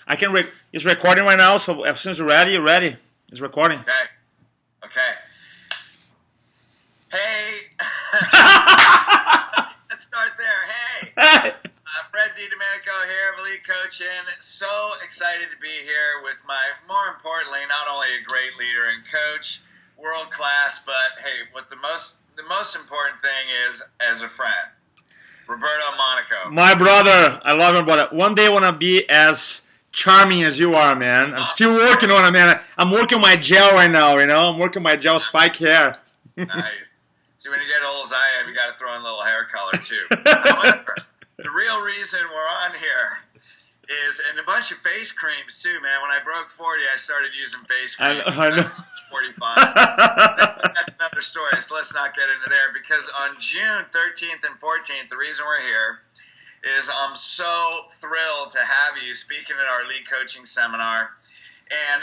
I can. It's recording right now. So as soon as you're ready, It's recording. Okay. Hey. Let's start there. Hey. Fred Domenico here of Elite Coaching. So excited to be here with more importantly, not only a great leader and coach, world class, but hey, what the most important thing is as a friend, Roberto Monaco. My brother, I love him, brother. One day I want to be as charming as you are, man. I'm still working on it, man. I'm working my gel right now, I'm working my gel spike hair. Nice. See, when you get old as I am, you got to throw in a little hair color, too. However, the real reason we're on here is, and a bunch of face creams, too, man. When I broke 40, I started using face creams. I know. 45. That's another story, so let's not get into there. Because on June 13th and 14th, the reason we're here is I'm so thrilled to have you speaking at our Elite Coaching Seminar. And,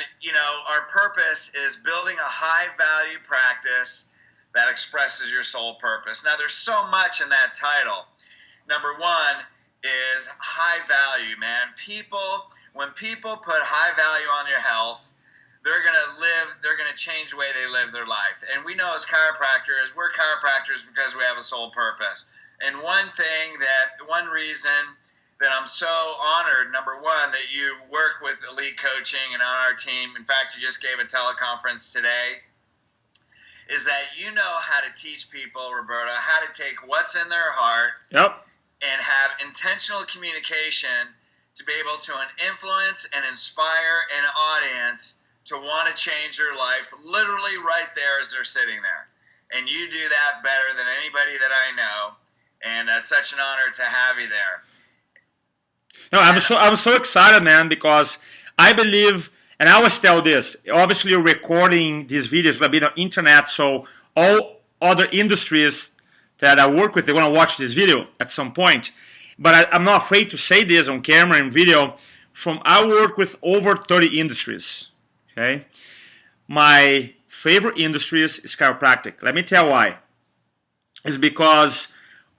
our purpose is building a high-value practice that expresses your soul purpose. Now, there's so much in that title. Number one is high value, man. When people put high value on your health, they're going to change the way they live their life. And we know as chiropractors, we're chiropractors because we have a soul purpose. And one reason that I'm so honored, number one, that you work with Elite Coaching and on our team, in fact, you just gave a teleconference today, is that you know how to teach people, Roberto, how to take what's in their heart and have intentional communication to be able to influence and inspire an audience to want to change their life literally right there as they're sitting there. And you do that better than anybody that I know, and it's such an honor to have you there. No, I'm so excited, man, because I believe, and I always tell this, obviously you're recording these videos will be on the internet, so all other industries that I work with, they're going to watch this video at some point. But I'm not afraid to say this on camera and video. I work with over 30 industries. Okay, my favorite industry is chiropractic. Let me tell why. It's because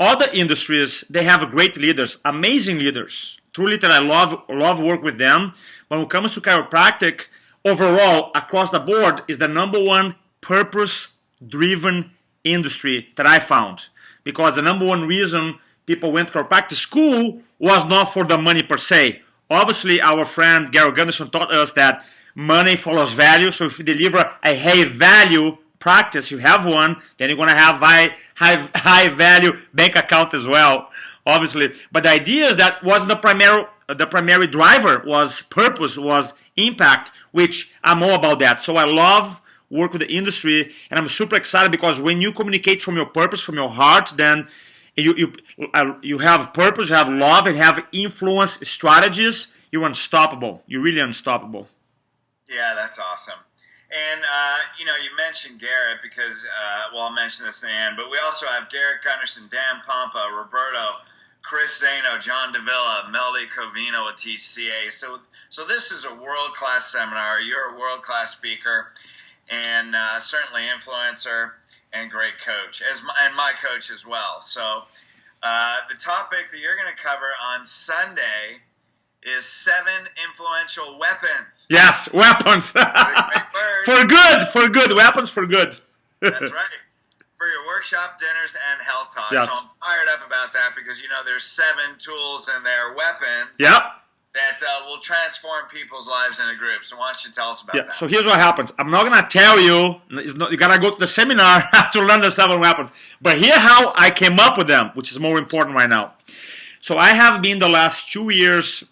other industries, they have great leaders, amazing leaders. Truly that I love work with them. But when it comes to chiropractic, overall, across the board, is the number one purpose-driven industry that I found. Because the number one reason people went to chiropractic school was not for the money per se. Obviously, our friend Gary Gunderson taught us that money follows value. So if you deliver a high-value practice, you have one, then you're going to have high-value bank account as well, obviously. But the idea is that wasn't the primary driver, was purpose, was impact, which I'm all about that. So I love work with the industry, and I'm super excited because when you communicate from your purpose, from your heart, then you have purpose, you have love, and have influence strategies. You're unstoppable. You're really unstoppable. Yeah, that's awesome. And, you mentioned Garrett because, I'll mention this in the end, but we also have Garrett Gunderson, Dan Pompa, Roberto, Chris Zano, John Davila, Melody Covino will teach CA. So this is a world-class seminar. You're a world-class speaker and certainly influencer and great coach, and my coach as well. So the topic that you're going to cover on Sunday is 7 influential weapons. Yes, weapons. For good. Weapons for good. That's right. For your workshop, dinners, and health talks. Yes. So I'm fired up about that because, there's 7 tools and their weapons that will transform people's lives in a group. So why don't you tell us about that? So here's what happens. I'm not going to tell you. You got to go to the seminar to learn the 7 weapons. But here's how I came up with them, which is more important right now. So I have been the last 2 years,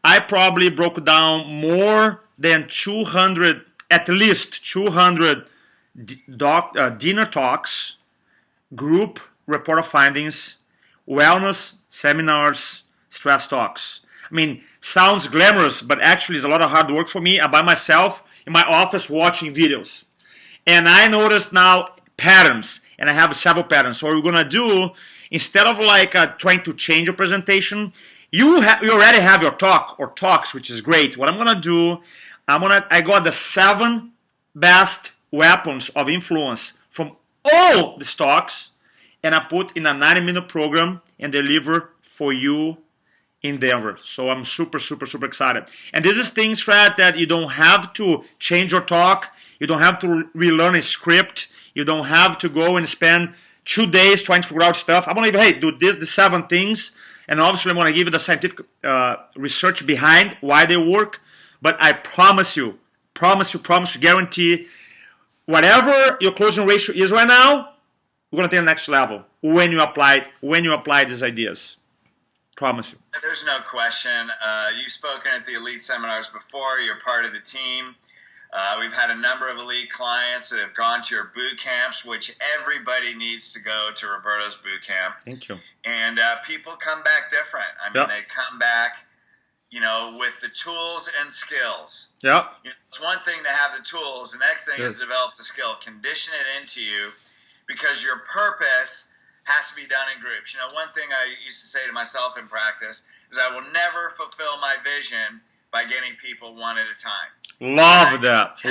I probably broke down more than 200, at least 200 dinner talks, group report of findings, wellness seminars, stress talks. I mean, sounds glamorous, but actually it's a lot of hard work for me. I'm by myself in my office watching videos. And I noticed now patterns, and I have several patterns. So what we're going to do, instead of trying to change your presentation, you already have your talk or talks, which is great. What I'm going to do, I got the 7 best weapons of influence from all the talks, and I put in a 90-minute program and deliver for you in Denver. So I'm super, super, super excited. And this is things, Fred, that you don't have to change your talk. You don't have to relearn a script. You don't have to go and spend 2 days trying to figure out stuff. I'm going to, hey, do this, the 7 things. And obviously I'm going to give you the scientific research behind why they work. But I promise you, guarantee, whatever your closing ratio is right now, we're going to take the next level when you apply these ideas. Promise you. There's no question. You've spoken at the elite seminars before. You're part of the team. We've had a number of elite clients that have gone to your boot camps, which everybody needs to go to Roberto's boot camp. Thank you. And people come back different. I mean, they come back, with the tools and skills. Yep. It's one thing to have the tools. The next thing is to develop the skill. Condition it into you, because your purpose has to be done in groups. One thing I used to say to myself in practice is I will never fulfill my vision by getting people one at a time. Love that. So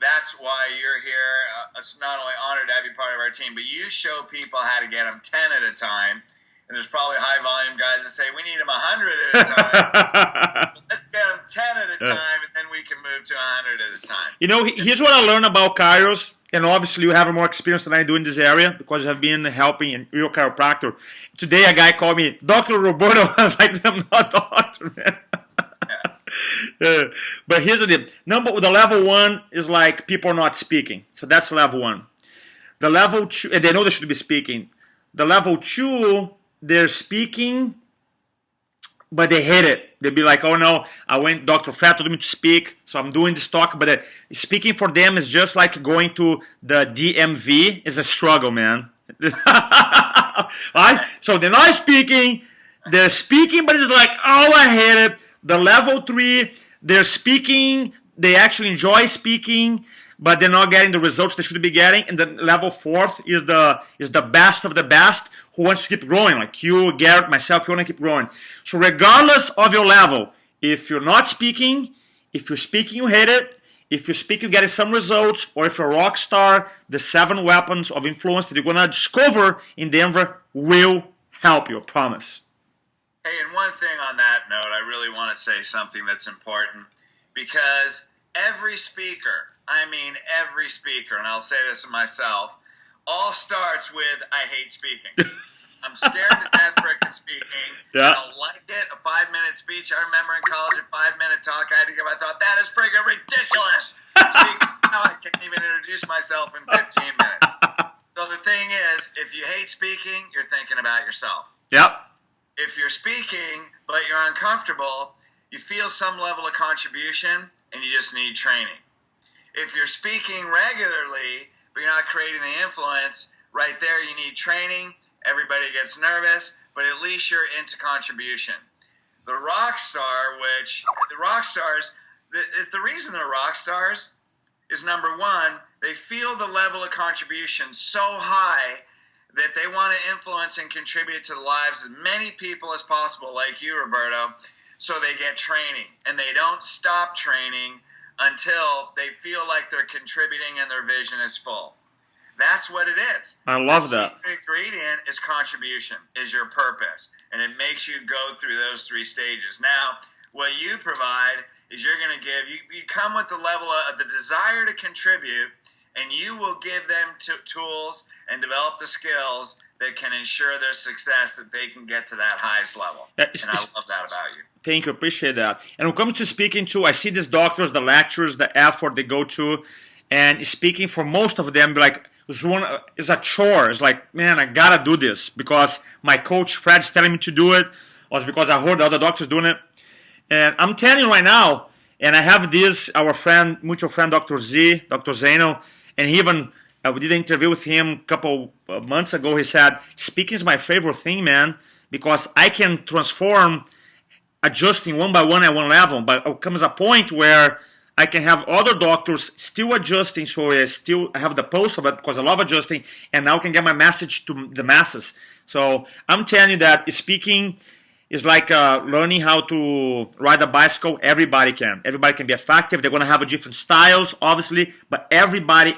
that's why you're here. It's not only honored to have you part of our team, but you show people how to get them 10 at a time. And there's probably high volume guys that say, we need them 100 at a time. Let's get them 10 at a time, and then we can move to 100 at a time. Here's what I learned about chiros. And obviously you have more experience than I do in this area because you have been helping in real chiropractor. Today a guy called me, Dr. Roberto. I was like, I'm not a doctor, man. But here's the deal. The level 1 is like people are not speaking. So that's level 1. The level 2, and they know they should be speaking. The level 2, they're speaking, but they hate it. They'll be like, oh no, Dr. Fred told me to speak, so I'm doing this talk. But speaking for them is just like going to the DMV. It's a struggle, man. Right? So they're not speaking. They're speaking, but it's like, oh, I hate it. The level 3, they're speaking. They actually enjoy speaking, but they're not getting the results they should be getting. And the level 4th is the best of the best, who wants to keep growing, like you, Garrett, myself, you want to keep growing. So regardless of your level, if you're not speaking, if you're speaking, you hate it. If you're speaking, you're getting some results. Or if you're a rock star, the 7 weapons of influence that you're going to discover in Denver will help you, I promise. Hey, and one thing on that note, I really want to say something that's important, because every speaker, and I'll say this to myself, all starts with, I hate speaking. I'm scared to death freaking speaking. Yeah. I don't like it. A 5-minute speech, I remember in college, a 5-minute talk I had to give. I thought, that is freaking ridiculous. Now I can't even introduce myself in 15 minutes. So the thing is, if you hate speaking, you're thinking about yourself. Yep. If you're speaking, but you're uncomfortable, you feel some level of contribution, and you just need training. If you're speaking regularly, but you're not creating the influence, right there you need training. Everybody gets nervous, but at least you're into contribution. The rock stars, the reason they're rock stars is, number 1, they feel the level of contribution so high that they want to influence and contribute to the lives of as many people as possible, like you, Roberto, so they get training. And they don't stop training until they feel like they're contributing and their vision is full. That's what it is. I love that. The secret ingredient is contribution, is your purpose. And it makes you go through those 3 stages. Now, what you provide is you're going to give, you come with the level of the desire to contribute, and you will give them tools and develop the skills that can ensure their success, that they can get to that highest level. And I love that about you. Thank you. Appreciate that. And when it comes to speaking too, I see these doctors, the lectures, the effort they go to, and speaking for most of them, like, it's a chore. It's like, man, I gotta do this because my coach Fred's telling me to do it, or it's because I heard the other doctors doing it. And I'm telling you right now, and I have this, our friend, mutual friend, Dr. Zeno, and he even, we did an interview with him a couple of months ago. He said, speaking is my favorite thing, man, because I can transform adjusting one by one at one level, but it comes a point where I can have other doctors still adjusting, so I still have the pulse of it because I love adjusting, and now I can get my message to the masses. So I'm telling you that speaking is like learning how to ride a bicycle. Everybody can. Everybody can be effective. They're going to have different styles, obviously, but everybody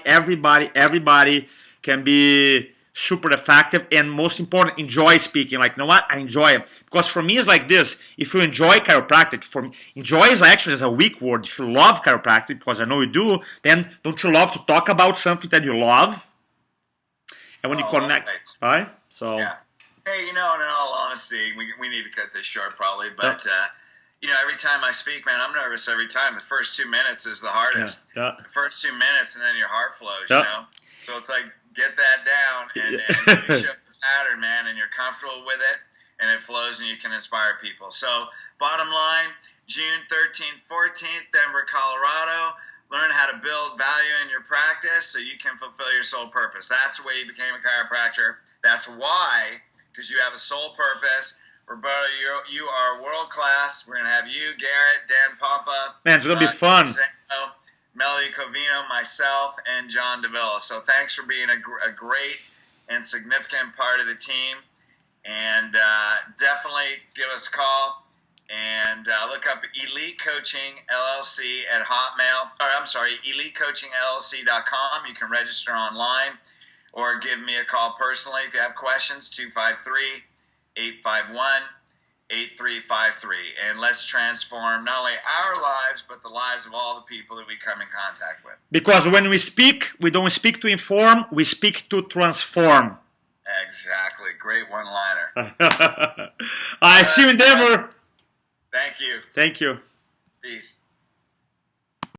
can be super effective, and most important, enjoy speaking. Like, you know what? I enjoy it. Because for me, it's like this. If you enjoy chiropractic, for me, enjoy is actually a weak word. If you love chiropractic, because I know you do, then don't you love to talk about something that you love? And when you connect, right? So, yeah. Hey, you know, and in all honesty, we need to cut this short probably, but you know, every time I speak, man, I'm nervous every time. The first 2 minutes is the hardest. Yeah. The first 2 minutes, and then your heart flows, Yeah. you know? So it's like, get that down, and you show the pattern, man, and you're comfortable with it, and it flows, and you can inspire people. So, bottom line, June 13th, 14th, Denver, Colorado. Learn how to build value in your practice so you can fulfill your soul purpose. That's the way you became a chiropractor. That's why, because you have a soul purpose. Roberto, you are world class. We're going to have you, Garrett, Dan Pompa. Man, it's going to be fun. Melody Covino, myself, and John DeVilla. So thanks for being a great and significant part of the team. And definitely give us a call. And look up Elite Coaching LLC at Hotmail. Or I'm sorry, EliteCoachingLLC.com. You can register online or give me a call personally if you have questions, 253-851-8353. And let's transform not only our lives, but the lives of all the people that we come in contact with. Because when we speak, we don't speak to inform, we speak to transform. Exactly. Great one-liner. I see you in Denver. Thank you. Thank you. Peace.